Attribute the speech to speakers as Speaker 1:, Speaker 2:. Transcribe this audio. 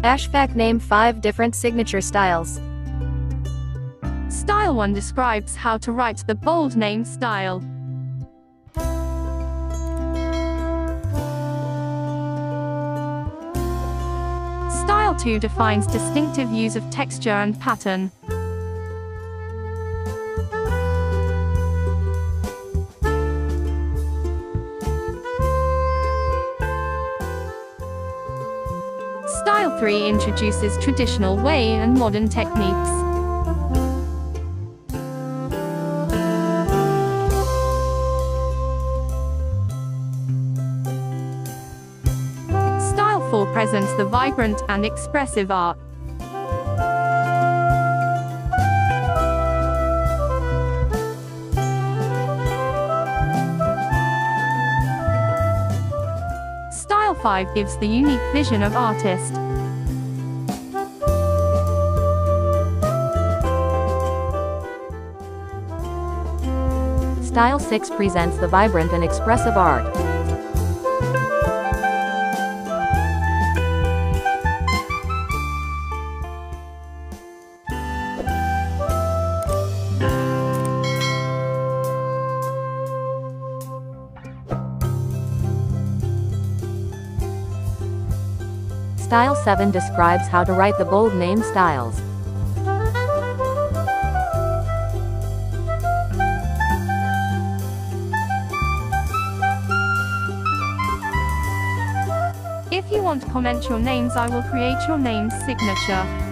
Speaker 1: Ashfaq, name 5 different signature styles.
Speaker 2: Style 1 describes how to write the bold name style. Style 2 defines distinctive use of texture and pattern. Style 3 introduces traditional way and modern techniques. Style 4 presents the vibrant and expressive art. Style 5 gives the unique vision of artist.
Speaker 1: Style 6 presents the vibrant and expressive art. Style 7 describes how to write the bold name styles.
Speaker 2: If you want to comment your names, I will create your name's signature.